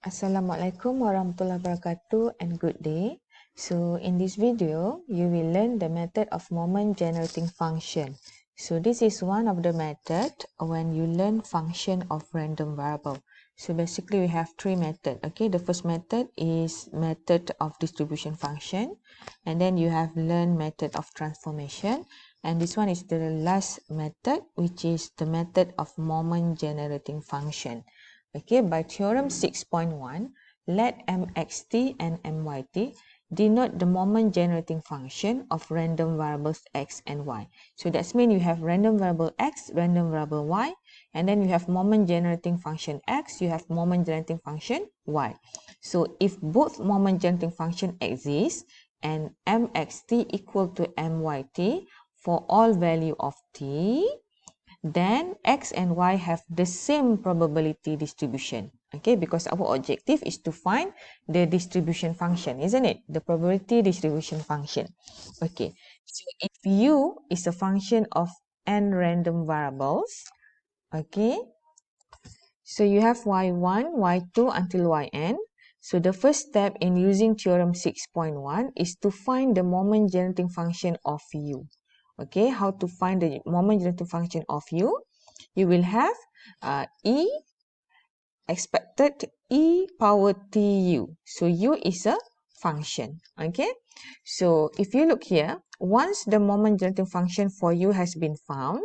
Assalamualaikum warahmatullahi wabarakatuh and good day. So in this video, you will learn the method of moment generating function. So this is one of the method when you learn function of random variable. So basically we have three methods. Okay, the first method is method of distribution function, and then you have learned method of transformation, and this one is the last method, which is the method of moment generating function. Okay, by theorem 6.1, let mxt and myt denote the moment generating function of random variables x and y. So that's mean you have random variable x, random variable y, and then you have moment generating function x, you have moment generating function y. So if both moment generating function exist and mxt equal to myt for all value of t, then x and y have the same probability distribution. Okay, because our objective is to find the distribution function, isn't it? The probability distribution function. Okay, so if u is a function of n random variables, okay, so you have y1, y2 until yn. So the first step in using theorem 6.1 is to find the moment generating function of u. Okay, how to find the moment generating function of u? You will have e expected e power tu. So u is a function. Okay, so if you look here, once the moment generating function for u has been found,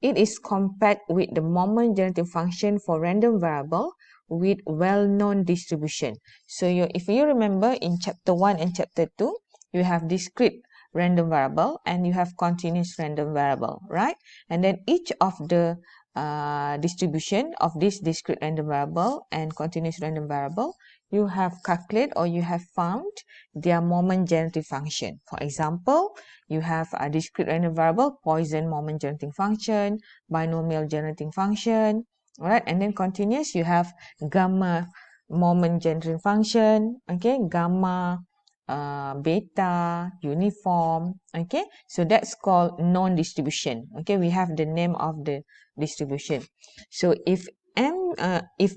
it is compared with the moment generating function for random variable with well-known distribution. So if you remember in chapter 1 and chapter 2, you have discrete random variable and you have continuous random variable, right? And then each of the distribution of this discrete random variable and continuous random variable, you have calculated or you have found their moment generating function. For example, you have a discrete random variable, Poisson moment generating function, binomial generating function, alright, and then continuous, you have gamma moment generating function, okay, gamma, beta, uniform, okay, so that's called non-distribution. Okay, we have the name of the distribution. So if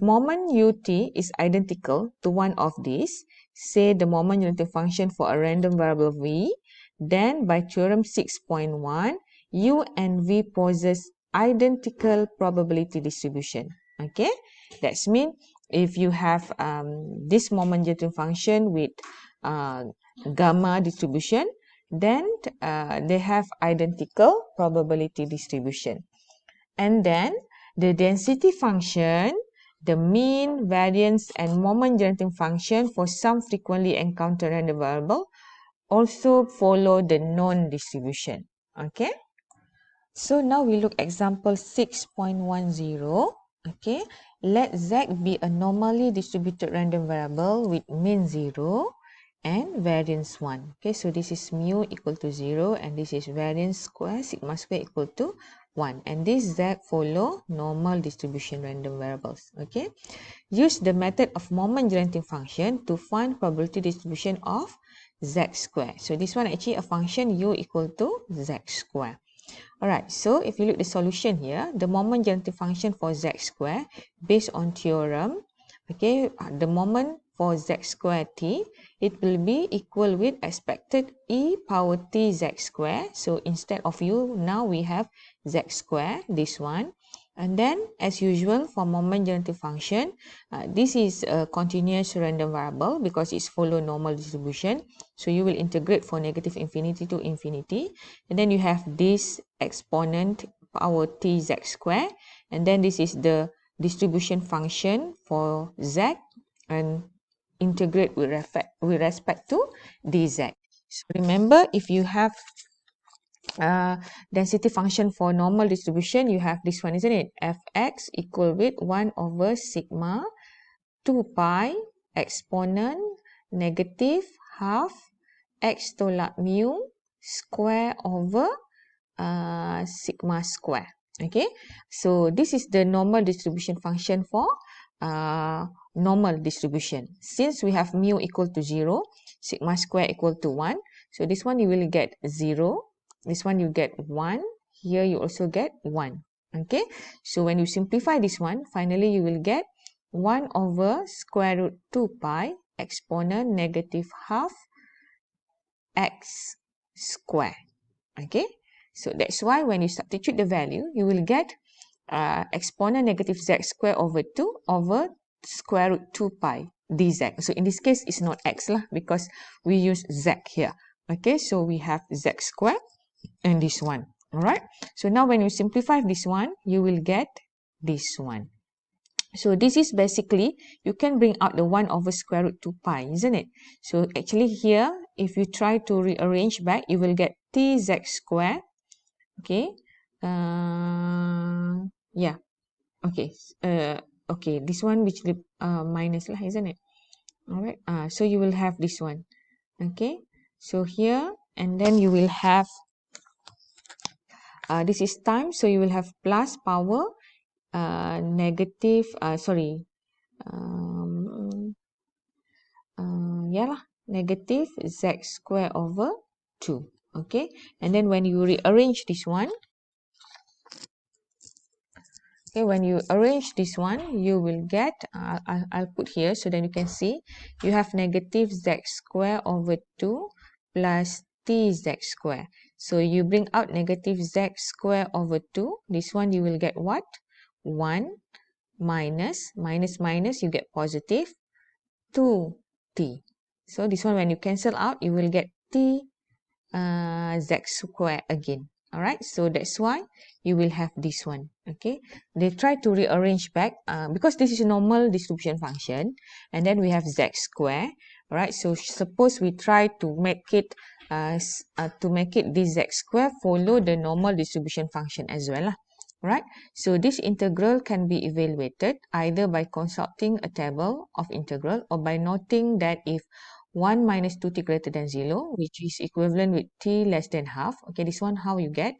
moment ut is identical to one of these, say the moment generating function for a random variable v, then by theorem 6.1, u and v possess identical probability distribution. Okay, that's mean if you have this moment generating function with gamma distribution, then they have identical probability distribution. And then the density function, the mean, variance, and moment generating function for some frequently encountered random variable also follow the known distribution. Okay. So now we look example 6.10. Okay. Let z be a normally distributed random variable with mean 0 and variance 1. Okay, so this is mu equal to 0 and this is variance square, sigma square equal to 1. And this z follow normal distribution random variables. Okay, use the method of moment generating function to find probability distribution of z square. So this one actually a function u equal to z square. Alright, so if you look at the solution here, the moment generating function for z square based on theorem, okay, the moment for z square t, it will be equal with expected e power t z square. So instead of u, now we have z square, this one. And then as usual for moment generating function, this is a continuous random variable because it's follow normal distribution. So you will integrate for negative infinity to infinity. And then you have this exponent power t z square. And then this is the distribution function for z and integrate with respect to dz. So remember, if you have density function for normal distribution, you have this one, isn't it? Fx equal with 1 over sigma 2 pi exponent negative half x tolak mu square over sigma square. Okay, so this is the normal distribution function for normal distribution. Since we have mu equal to 0, sigma square equal to 1, so this one you will get 0, this one you get 1, here you also get 1. Okay, so when you simplify this one, finally you will get 1 over square root 2 pi exponent negative half x square. Okay, so that's why when you substitute the value, you will get exponent negative z square over 2 over square root 2 pi dz. So in this case, it's not x lah, because we use z here. Okay, so we have z square and this one. All right, so now when you simplify this one, you will get this one. So this is basically, you can bring out the 1 over square root 2 pi, isn't it? So actually here, if you try to rearrange back, you will get tz square. Okay, yeah, okay, okay, this one which minus lah, isn't it? All right, so you will have this one. Okay, so here, and then you will have this is time, so you will have plus power negative yeah lah, negative z square over 2. Okay, and then when you rearrange this one, okay, when you arrange this one, you will get I'll put here so then you can see, you have negative z square over 2 plus tz square. So you bring out negative z square over 2. This one you will get what? 1 minus minus, you get positive 2t. So this one when you cancel out, you will get t z square again. All right, so that's why you will have this one. Okay, they try to rearrange back because this is a normal distribution function, and then we have z square. All right, so suppose we try to make it this z square follow the normal distribution function as well lah. Right, so this integral can be evaluated either by consulting a table of integral or by noting that if 1 minus 2t greater than 0, which is equivalent with t less than half. Okay, this one how you get?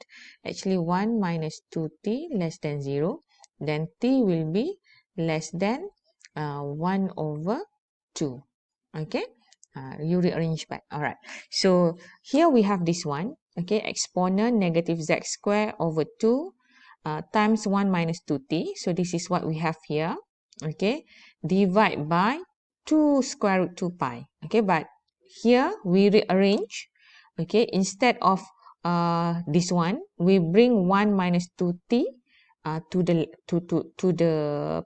Actually 1 minus 2t less than 0, then t will be less than 1 over 2. Okay, you rearrange back. All right, so here we have this one. Okay, exponent negative z square over 2 times 1 minus 2t. So this is what we have here. Okay, divide by 2 square root 2 pi. Okay, but here we rearrange. Okay, instead of this one, we bring 1 minus 2t to the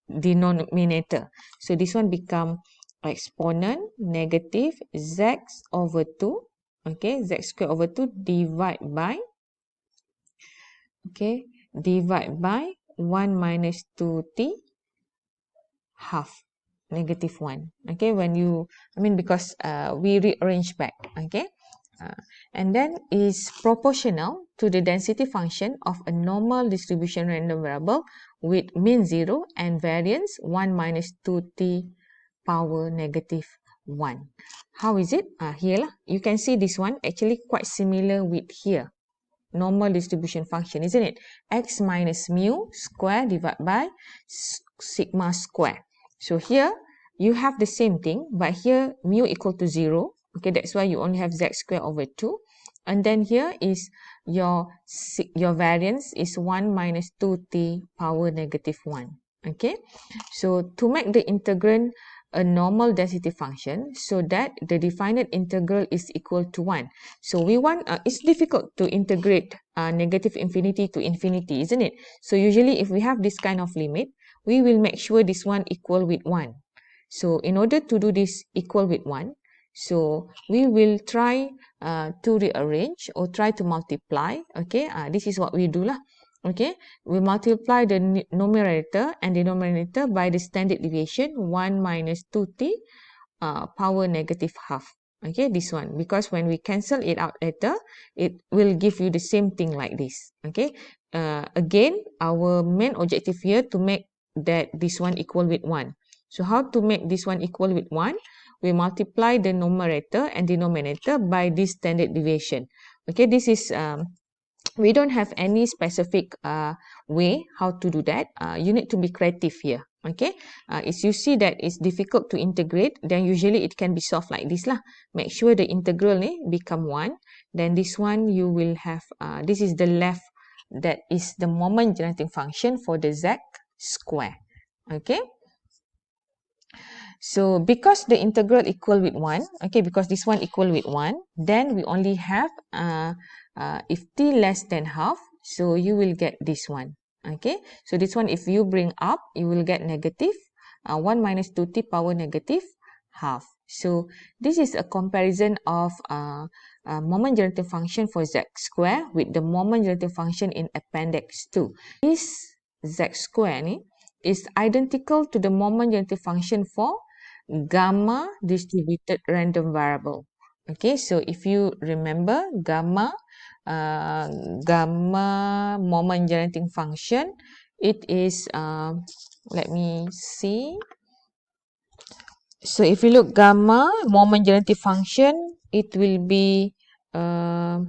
denominator. So this one become exponent negative z over 2. Okay, z square over 2 divide by 1 minus 2t half negative 1. Okay, when you because we rearrange back. Okay, and then is proportional to the density function of a normal distribution random variable with mean 0 and variance 1 minus 2t power negative 1. How is it? Here lah, you can see this one actually quite similar with here normal distribution function, isn't it? X minus mu square divided by sigma square. So here you have the same thing, but here mu equal to 0. Okay, that's why you only have z square over 2. And then here is your variance is 1 minus 2t power negative 1. Okay, so to make the integrand a normal density function so that the definite integral is equal to 1. So we want, it's difficult to integrate negative infinity to infinity, isn't it? So usually if we have this kind of limit, we will make sure this one equal with 1. So in order to do this equal with 1, so we will try to rearrange or try to multiply. Okay, this is what we do lah. Okay, we multiply the numerator and denominator by the standard deviation 1 minus 2t power negative half. Okay, this one, because when we cancel it out later, it will give you the same thing like this. Okay, again, our main objective here to make that this one equal with 1. So how to make this one equal with 1? We multiply the numerator and denominator by this standard deviation. Okay, this is we don't have any specific way how to do that. You need to be creative here. Okay, if you see that it's difficult to integrate, then usually it can be solved like this lah. Make sure the integral become 1. Then this one you will have, this is the left, that is the moment generating function for the z square. Okay, So because the integral equal with 1, okay, because this one equal with 1, then we only have if t less than half, so you will get this one. Okay, so this one if you bring up, you will get negative 1 minus 2t power negative half. So this is a comparison of moment generating function for z square with the moment generating function in appendix 2. This z square ni is identical to the moment generating function for gamma distributed random variable. Okay, so if you remember gamma moment generating function, it is let me see. So if you look gamma moment generating function, it will be okay,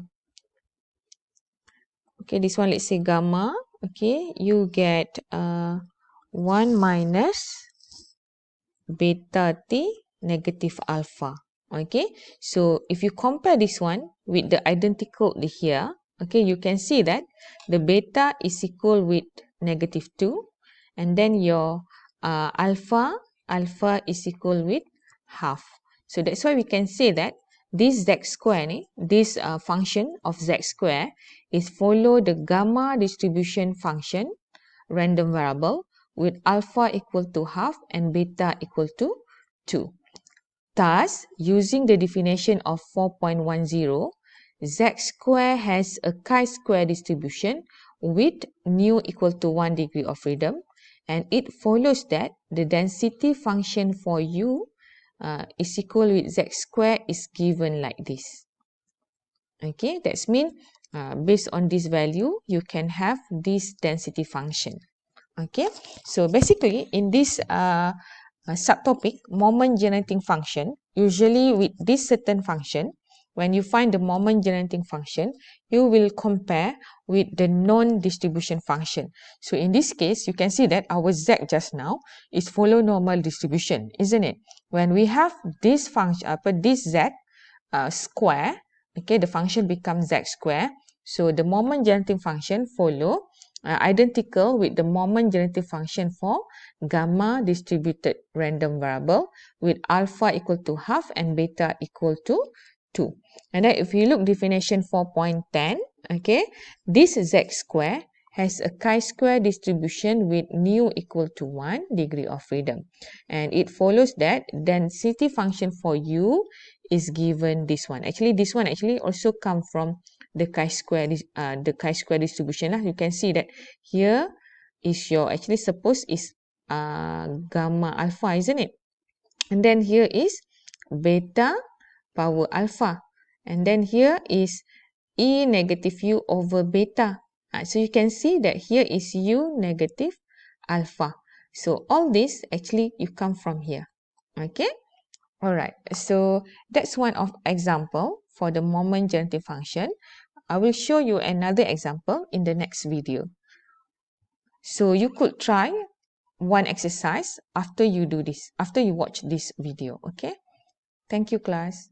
this one, let's say gamma. Okay, you get 1 minus beta t negative alpha. Okay, so if you compare this one with the identical here, okay, you can see that the beta is equal with negative 2, and then your alpha is equal with half. So that's why we can say that this z square, this function of z square is follow the gamma distribution function random variable with alpha equal to half and beta equal to 2. Thus, using the definition of 4.10, z square has a chi-square distribution with nu equal to 1 degree of freedom, and it follows that the density function for u is equal with z square is given like this. Okay, that's mean based on this value, you can have this density function. Okay, so basically in this subtopic, moment generating function, usually with this certain function, when you find the moment generating function, you will compare with the non-distribution function. So in this case, you can see that our z just now is follow normal distribution, isn't it? When we have this function, this z square, okay, the function becomes z square. So the moment generating function follow identical with the moment generating function for gamma distributed random variable with alpha equal to half and beta equal to 2. And then if you look definition 4.10, okay, this z square has a chi-square distribution with nu equal to 1 degree of freedom. And it follows that density function for u is given this one. Actually, this one actually also come from the chi-square distribution. You can see that here is your, actually suppose is gamma alpha, isn't it? And then here is beta power alpha. And then here is E negative U over beta. So you can see that here is U negative alpha. So all this actually you come from here. Okay. Alright, so that's one of example for the moment generating function. I will show you another example in the next video. So you could try one exercise after you do this, after you watch this video, okay? Thank you, class.